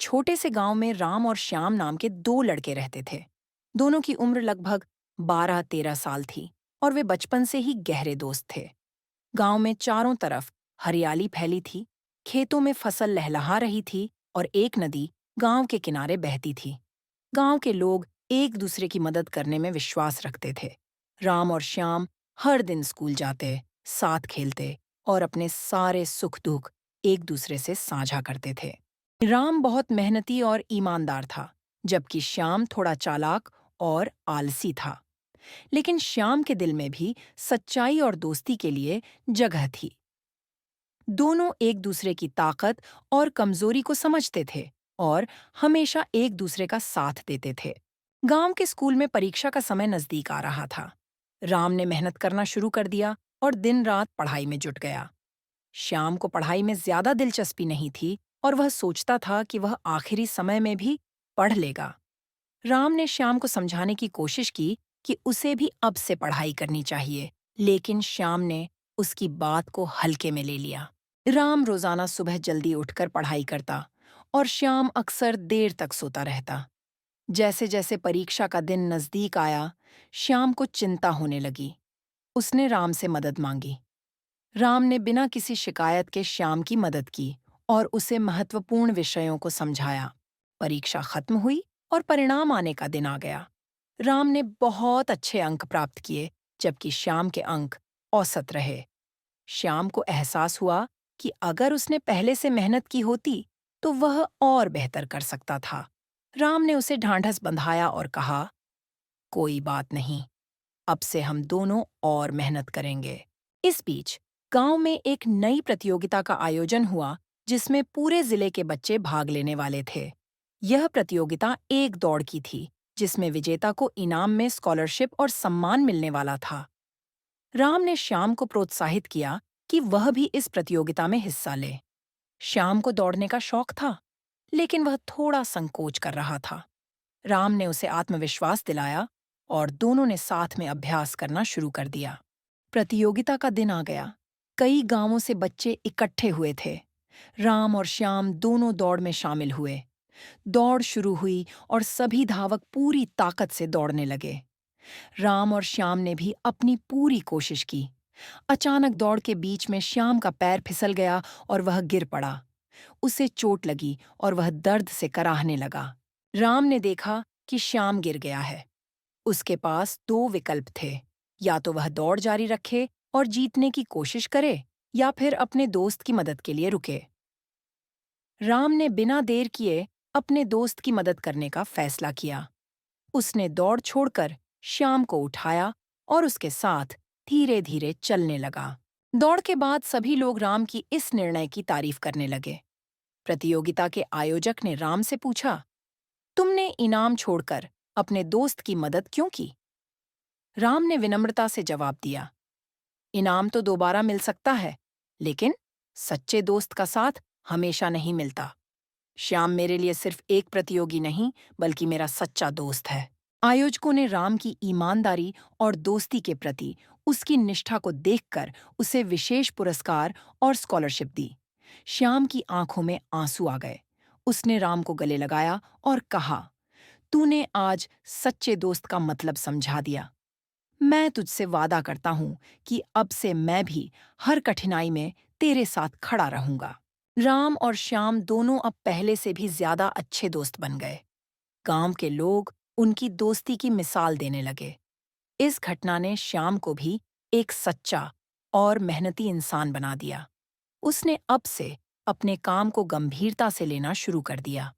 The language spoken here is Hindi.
छोटे से गांव में राम और श्याम नाम के दो लड़के रहते थे। दोनों की उम्र लगभग 12-13 साल थी और वे बचपन से ही गहरे दोस्त थे। गांव में चारों तरफ हरियाली फैली थी, खेतों में फसल लहलहा रही थी और एक नदी गांव के किनारे बहती थी। गांव के लोग एक दूसरे की मदद करने में विश्वास रखते थे। राम और श्याम हर दिन स्कूल जाते, साथ खेलते और अपने सारे सुख दुख एक दूसरे से साझा करते थे। राम बहुत मेहनती और ईमानदार था, जबकि श्याम थोड़ा चालाक और आलसी था। लेकिन श्याम के दिल में भी सच्चाई और दोस्ती के लिए जगह थी। दोनों एक दूसरे की ताकत और कमजोरी को समझते थे और हमेशा एक दूसरे का साथ देते थे। गांव के स्कूल में परीक्षा का समय नजदीक आ रहा था। राम ने मेहनत करना शुरू कर दिया और दिन रात पढ़ाई में जुट गया। श्याम को पढ़ाई में ज्यादा दिलचस्पी नहीं थी और वह सोचता था कि वह आखिरी समय में भी पढ़ लेगा। राम ने श्याम को समझाने की कोशिश की कि उसे भी अब से पढ़ाई करनी चाहिए, लेकिन श्याम ने उसकी बात को हल्के में ले लिया। राम रोजाना सुबह जल्दी उठकर पढ़ाई करता और श्याम अक्सर देर तक सोता रहता। जैसे जैसे परीक्षा का दिन नजदीक आया, श्याम को चिंता होने लगी। उसने राम से मदद मांगी। राम ने बिना किसी शिकायत के श्याम की मदद की और उसे महत्वपूर्ण विषयों को समझाया। परीक्षा खत्म हुई और परिणाम आने का दिन आ गया। राम ने बहुत अच्छे अंक प्राप्त किए, जबकि श्याम के अंक औसत रहे। श्याम को एहसास हुआ कि अगर उसने पहले से मेहनत की होती, तो वह और बेहतर कर सकता था। राम ने उसे ढांढस बंधाया और कहा, कोई बात नहीं, अब से हम दोनों और मेहनत करेंगे। इस बीच गांव में एक नई प्रतियोगिता का आयोजन हुआ, जिसमें पूरे जिले के बच्चे भाग लेने वाले थे। यह प्रतियोगिता एक दौड़ की थी, जिसमें विजेता को इनाम में स्कॉलरशिप और सम्मान मिलने वाला था। राम ने श्याम को प्रोत्साहित किया कि वह भी इस प्रतियोगिता में हिस्सा ले। श्याम को दौड़ने का शौक था, लेकिन वह थोड़ा संकोच कर रहा था। राम ने उसे आत्मविश्वास दिलाया और दोनों ने साथ में अभ्यास करना शुरू कर दिया। प्रतियोगिता का दिन आ गया। कई गांवों से बच्चे इकट्ठे हुए थे। राम और श्याम दोनों दौड़ में शामिल हुए। दौड़ शुरू हुई और सभी धावक पूरी ताकत से दौड़ने लगे। राम और श्याम ने भी अपनी पूरी कोशिश की। अचानक दौड़ के बीच में श्याम का पैर फिसल गया और वह गिर पड़ा। उसे चोट लगी और वह दर्द से कराहने लगा। राम ने देखा कि श्याम गिर गया है। उसके पास दो विकल्प थे, या तो वह दौड़ जारी रखे और जीतने की कोशिश करे, या फिर अपने दोस्त की मदद के लिए रुके। राम ने बिना देर किए अपने दोस्त की मदद करने का फैसला किया। उसने दौड़ छोड़कर श्याम को उठाया और उसके साथ धीरे धीरे चलने लगा। दौड़ के बाद सभी लोग राम की इस निर्णय की तारीफ करने लगे। प्रतियोगिता के आयोजक ने राम से पूछा, तुमने इनाम छोड़कर अपने दोस्त की मदद क्यों की? राम ने विनम्रता से जवाब दिया, इनाम तो दोबारा मिल सकता है, लेकिन सच्चे दोस्त का साथ हमेशा नहीं मिलता। श्याम मेरे लिए सिर्फ एक प्रतियोगी नहीं, बल्कि मेरा सच्चा दोस्त है। आयोजकों ने राम की ईमानदारी और दोस्ती के प्रति उसकी निष्ठा को देखकर उसे विशेष पुरस्कार और स्कॉलरशिप दी। श्याम की आंखों में आंसू आ गए। उसने राम को गले लगाया और कहा, तूने आज सच्चे दोस्त का मतलब समझा दिया। मैं तुझसे वादा करता हूं कि अब से मैं भी हर कठिनाई में तेरे साथ खड़ा रहूंगा। राम और श्याम दोनों अब पहले से भी ज्यादा अच्छे दोस्त बन गए। गांव के लोग उनकी दोस्ती की मिसाल देने लगे। इस घटना ने श्याम को भी एक सच्चा और मेहनती इंसान बना दिया। उसने अब से अपने काम को गंभीरता से लेना शुरू कर दिया।